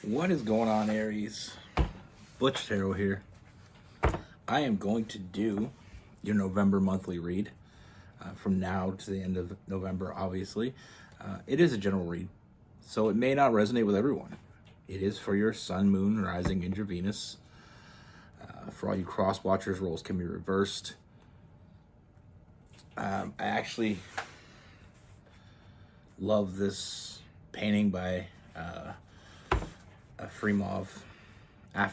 What is going on, Aries? Butch Tarot here. I am going to do your November monthly read from now to the end of November, obviously. It is a general read, so it may not resonate with everyone. It is for your sun, moon, rising, and your Venus. For all you cross watchers, roles can be reversed. I actually love this painting by Afremov. I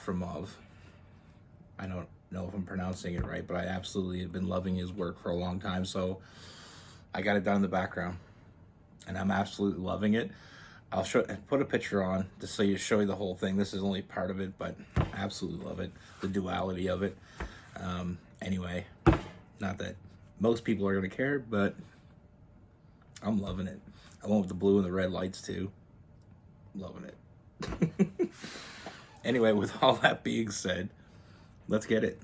don't know if I'm pronouncing it right, but I absolutely have been loving his work for a long time. So I got it down in the background, and I'm absolutely loving it. I'll put a picture on just so you show you the whole thing. This is only part of it, but I absolutely love it. The duality of it. Anyway, not that most people are gonna care, but I'm loving it. I went with the blue and the red lights too. Loving it. Anyway, with all that being said, let's get it.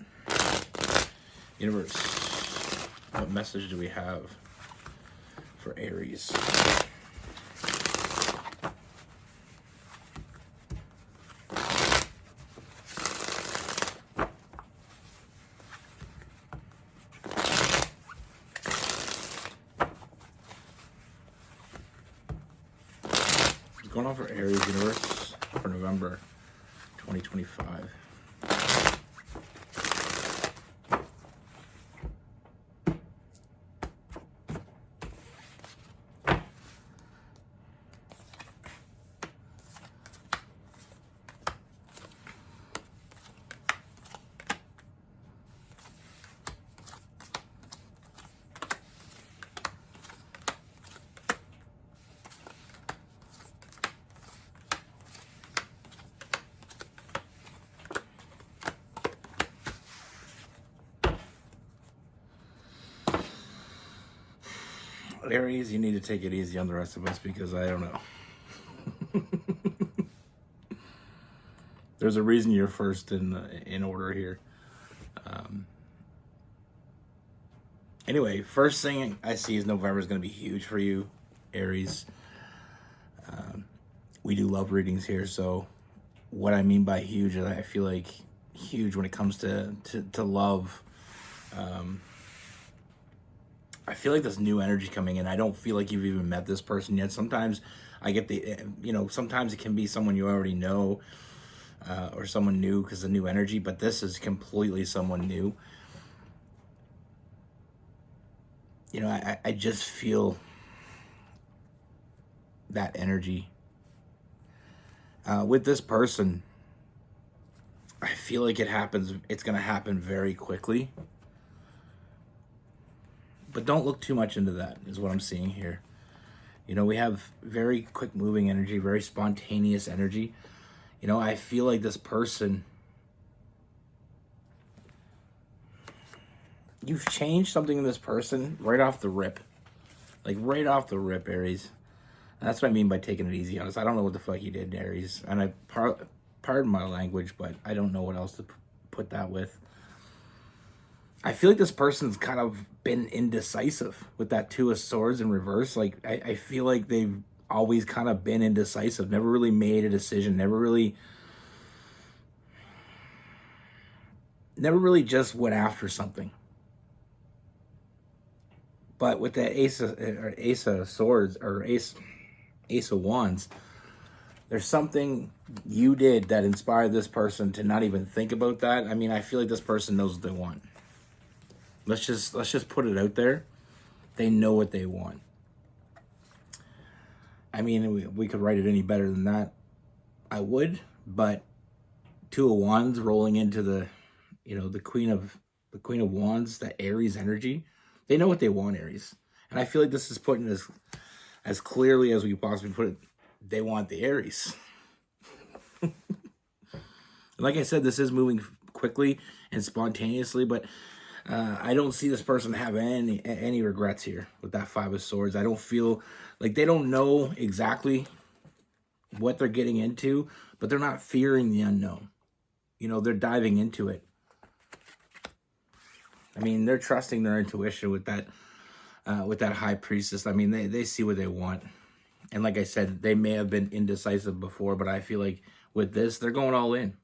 Universe, what message do we have for Aries? What's going on for Aries, Universe, for November 2025? Aries, you need to take it easy on the rest of us because I don't know. There's a reason you're first in order here. Anyway, first thing I see is November is going to be huge for you, Aries. We do love readings here, so what I mean by huge is I feel like huge when it comes to love. I feel like this new energy coming in. I don't feel like you've even met this person yet. Sometimes I get sometimes it can be someone you already know or someone new because of new energy, but this is completely someone new. You know, I just feel that energy. With this person, I feel like it's going to happen very quickly. But don't look too much into that, is what I'm seeing here. You know, we have very quick moving energy, very spontaneous energy. You know, I feel like this person, you've changed something in this person right off the rip. Like right off the rip, Aries. And that's what I mean by taking it easy on us. I don't know what the fuck you did, Aries. And pardon my language, but I don't know what else to put that with. I feel like this person's kind of been indecisive with that Two of Swords in reverse. Like, I feel like they've always kind of been indecisive, never really made a decision, never really just went after something. But with the Ace of Swords, or Ace of Wands, there's something you did that inspired this person to not even think about that. I mean, I feel like this person knows what they want. Let's just put it out there. They know what they want. I mean, we could write it any better than that. I would, but Two of Wands rolling into the Queen of Wands, that Aries energy. They know what they want, Aries. And I feel like this is putting as clearly as we possibly put it. They want the Aries. Like I said, this is moving quickly and spontaneously, but I don't see this person have any regrets here with that Five of Swords. I don't feel like they don't know exactly what they're getting into, but they're not fearing the unknown. You know, they're diving into it. I mean, they're trusting their intuition with that High Priestess. I mean, they see what they want. And like I said, they may have been indecisive before, but I feel like with this, they're going all in.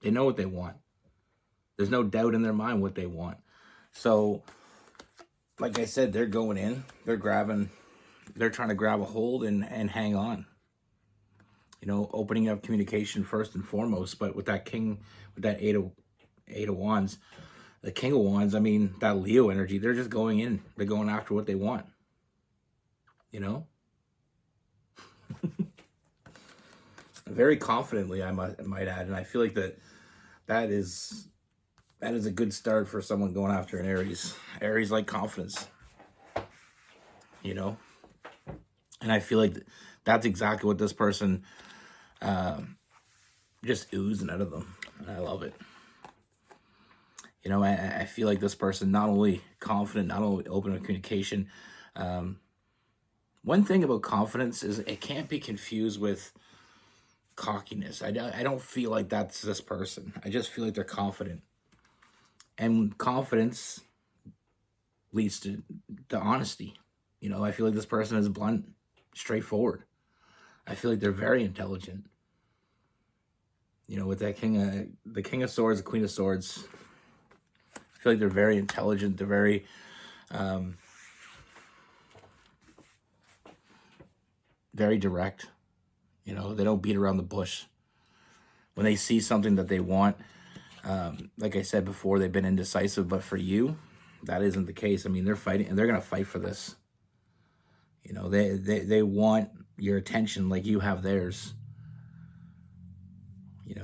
They know what they want. There's no doubt in their mind what they want. So, like I said, they're going in. They're trying to grab a hold and hang on. Opening up communication first and foremost. But with that eight of wands, the king of wands, I mean, that Leo energy, they're just going in. They're going after what they want. Very confidently, I might add. And I feel like that is a good start for someone going after an Aries. Aries like confidence, and I feel like that's exactly what this person just oozing out of them. And I love it. I feel like this person not only confident, not only open to communication. One thing about confidence is it can't be confused with cockiness. I don't feel like that's this person. I just feel like they're confident. And confidence leads to honesty. I feel like this person is blunt, straightforward. I feel like they're very intelligent. With that the King of Swords, the Queen of Swords, I feel like they're very intelligent. They're very, very direct. They don't beat around the bush. When they see something that they want, like I said before, they've been indecisive. But for you, that isn't the case. I mean, they're fighting, and they're going to fight for this. They want your attention like you have theirs.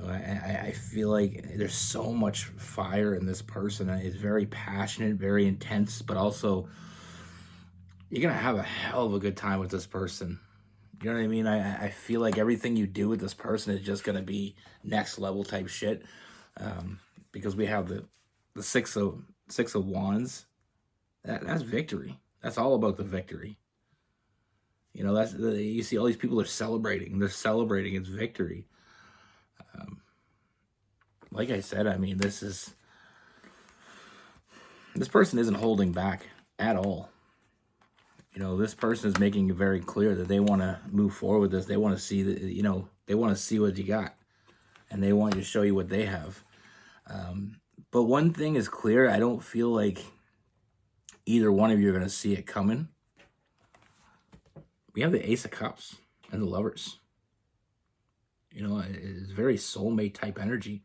I feel like there's so much fire in this person. It's very passionate, very intense, but also you're going to have a hell of a good time with this person. You know what I mean? I feel like everything you do with this person is just going to be next level type shit. Because we have the six of wands. That's victory. That's all about the victory. You see all these people are celebrating. They're celebrating its victory. Like I said, I mean, this person isn't holding back at all. This person is making it very clear that they want to move forward with this. They want to see that, they want to see what you got, and they want to show you what they have. But one thing is clear. I don't feel like either one of you are going to see it coming. We have the Ace of Cups and the Lovers. It's very soulmate type energy.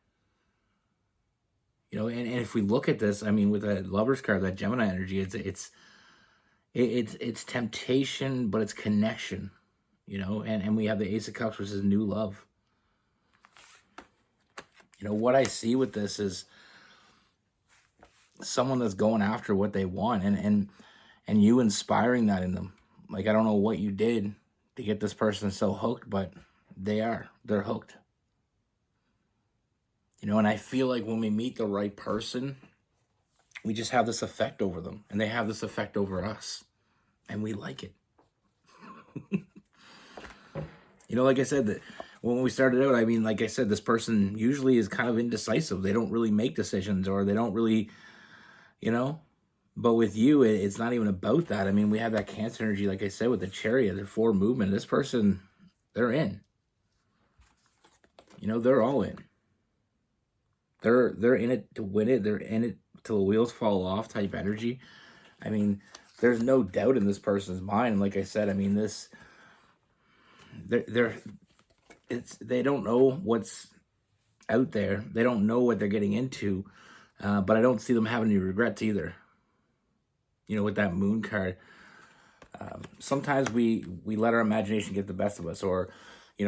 And if we look at this, I mean, with that Lovers card, that Gemini energy, it's temptation, but it's connection. And we have the Ace of Cups, which is new love. What I see with this is someone that's going after what they want, and you inspiring that in them. Like, I don't know what you did to get this person so hooked, but they're hooked. And I feel like when we meet the right person, we just have this effect over them, and they have this effect over us, and we like it. Like I said, that when we started out, I mean, like I said, this person usually is kind of indecisive. They don't really make decisions, or they don't really, but with you, it's not even about that. I mean, we have that Cancer energy, like I said, with the Chariot, the forward movement. This person, they're in. They're all in. They're in it to win it. They're in it till the wheels fall off type energy. I mean, there's no doubt in this person's mind. And like I said, I mean, they don't know what's out there. They don't know what they're getting into. But I don't see them having any regrets either. With that Moon card, sometimes we let our imagination get the best of us, or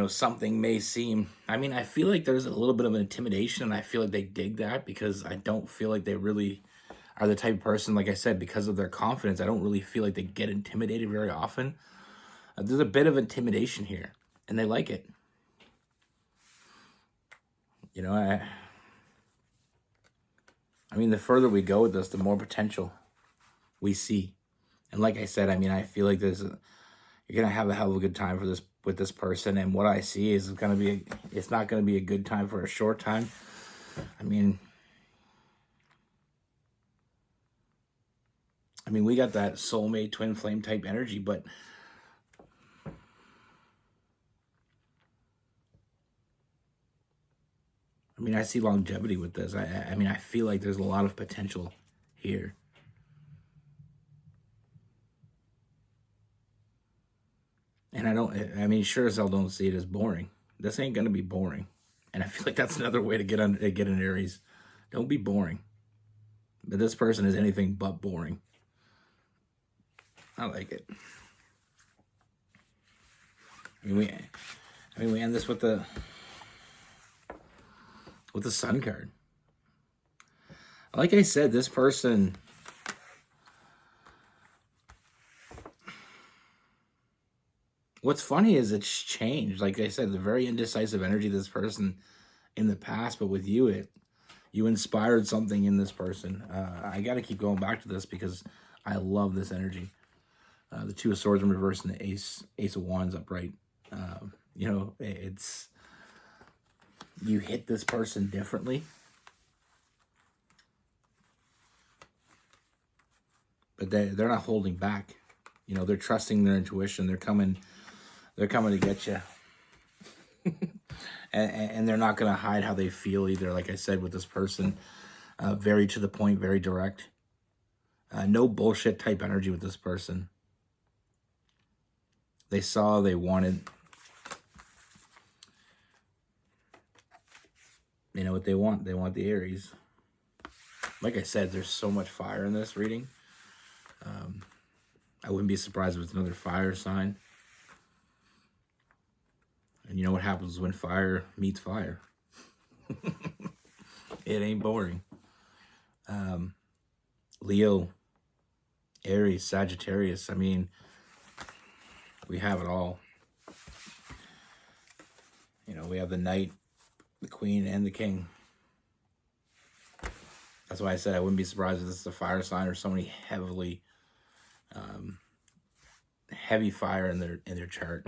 something may seem, I mean, I feel like there's a little bit of an intimidation, and I feel like they dig that, because I don't feel like they really are the type of person, like I said, because of their confidence, I don't really feel like they get intimidated very often. There's a bit of intimidation here, and they like it. I mean, the further we go with this, the more potential we see. And like I said, I mean, I feel like you're going to have a hell of a good time with this person. And what I see is it's not going to be a good time for a short time. I mean, we got that soulmate twin flame type energy, but I mean, I see longevity with this. I mean, I feel like there's a lot of potential here. And I mean, sure as hell don't see it as boring. This ain't gonna be boring. And I feel like that's another way to get an Aries. Don't be boring. But this person is anything but boring. I like it. We end this with the Sun card. Like I said, this person, what's funny is it's changed. Like I said, the very indecisive energy of this person in the past, but with you, you inspired something in this person. I got to keep going back to this because I love this energy. The Two of Swords in reverse and the Ace of Wands upright. You know, it's, you hit this person differently. But they're not holding back. You know, they're trusting their intuition. They're coming to get you. and they're not going to hide how they feel either. Like I said, with this person, very to the point, very direct. No bullshit type energy with this person. They saw, they wanted. They know what they want. They want the Aries. Like I said, there's so much fire in this reading. I wouldn't be surprised if it's another fire sign. And you know what happens when fire meets fire? It ain't boring. Leo, Aries, Sagittarius. I mean, we have it all. You know, we have the Knight, the Queen, and the King. That's why I said I wouldn't be surprised if this is a fire sign or somebody heavy fire in their chart.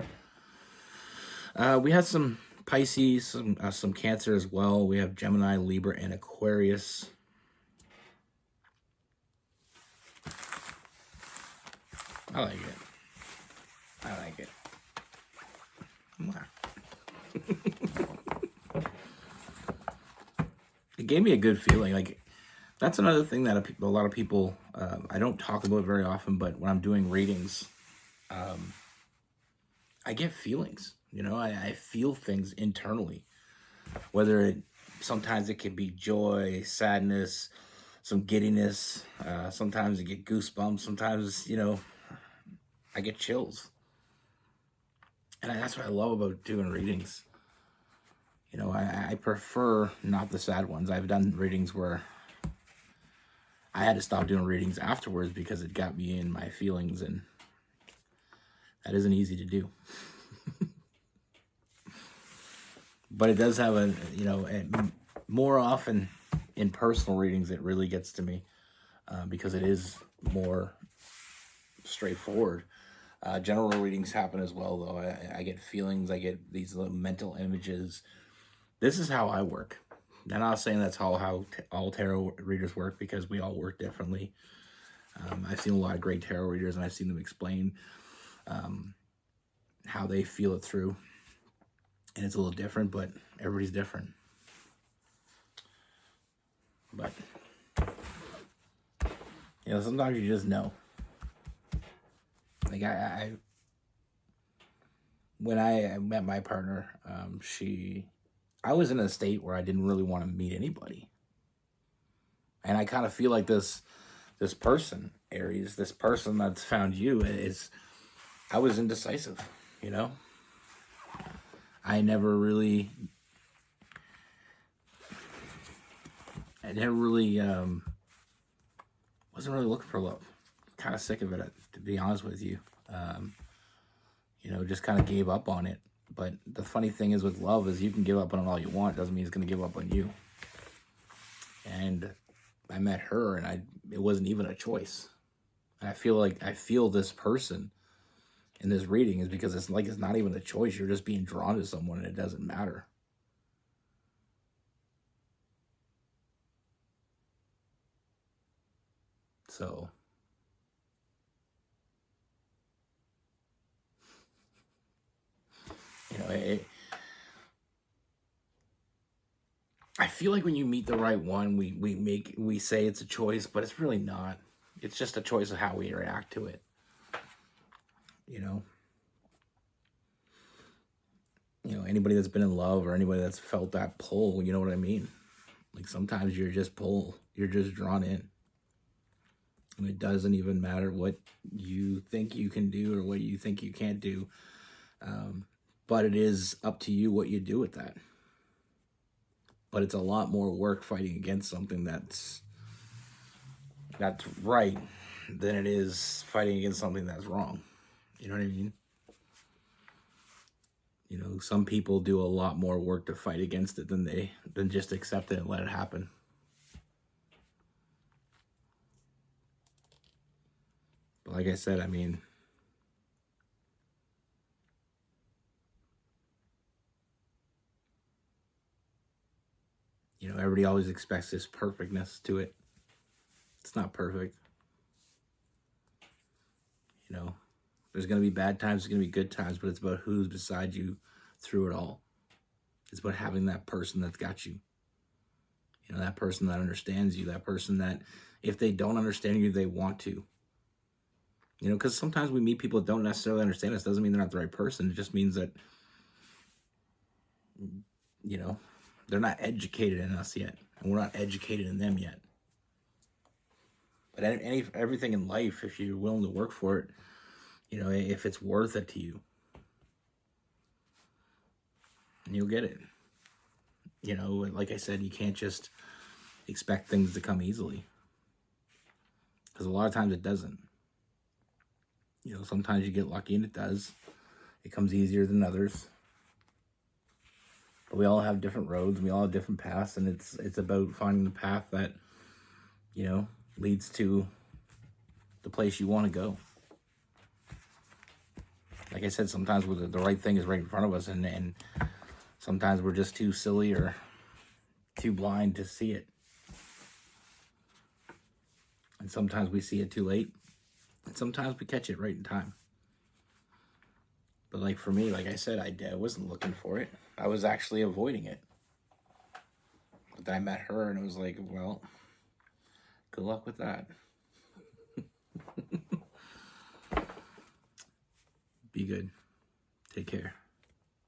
We have some Pisces, some Cancer as well. We have Gemini, Libra, and Aquarius. I like it. I like it. It gave me a good feeling. Like, that's another thing that a lot of people, I don't talk about very often, but when I'm doing readings, I get feelings. You know, I feel things internally. Whether sometimes it can be joy, sadness, some giddiness. Sometimes I get goosebumps. Sometimes, you know, I get chills. And that's what I love about doing readings. You know, I prefer not the sad ones. I've done readings where I had to stop doing readings afterwards because it got me in my feelings, and that isn't easy to do. But it does have a, you know, more often in personal readings, it really gets to me because it is more straightforward. General readings happen as well, though. I get feelings. I get these little mental images. This is how I work. I'm not saying that's how all tarot readers work, because we all work differently. I've seen a lot of great tarot readers, and I've seen them explain how they feel it through. And it's a little different, but everybody's different. But, you know, sometimes you just know. Like, when I met my partner, I was in a state where I didn't really want to meet anybody. And I kind of feel like this person, Aries, this person that's found you, I was indecisive, you know? I never really wasn't really looking for love. Kind of sick of it, to be honest with you. You know, just kind of gave up on it. But the funny thing is with love is you can give up on it all you want. It doesn't mean it's going to give up on you. And I met her, and it wasn't even a choice. And I feel this person in this reading is because it's not even a choice. You're just being drawn to someone, and it doesn't matter. So, you know, I feel like when you meet the right one, we say it's a choice, but it's really not. It's just a choice of how we react to it. You know, anybody that's been in love or anybody that's felt that pull, you know what I mean? Like sometimes you're just you're just drawn in. And it doesn't even matter what you think you can do or what you think you can't do. But it is up to you what you do with that. But it's a lot more work fighting against something that's right than it is fighting against something that's wrong. You know what I mean? Some people do a lot more work to fight against it than just accept it and let it happen. But like I said, I mean, everybody always expects this perfectness to it. It's not perfect. There's going to be bad times, there's going to be good times, but it's about who's beside you through it all. It's about having that person that's got you. That person that understands you, that person that if they don't understand you, they want to. Because sometimes we meet people that don't necessarily understand us. Doesn't mean they're not the right person. It just means that, they're not educated in us yet. And we're not educated in them yet. But everything in life, if you're willing to work for it, if it's worth it to you, you'll get it. Like I said, you can't just expect things to come easily. Because a lot of times it doesn't. Sometimes you get lucky and it does. It comes easier than others. But we all have different roads and we all have different paths, and it's about finding the path that, leads to the place you want to go. Like I said, sometimes the right thing is right in front of us, and sometimes we're just too silly or too blind to see it. And sometimes we see it too late, and sometimes we catch it right in time. But like for me, like I said, I wasn't looking for it. I was actually avoiding it. But then I met her, and it was like, well, good luck with that. Be good. Take care.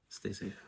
Stay safe.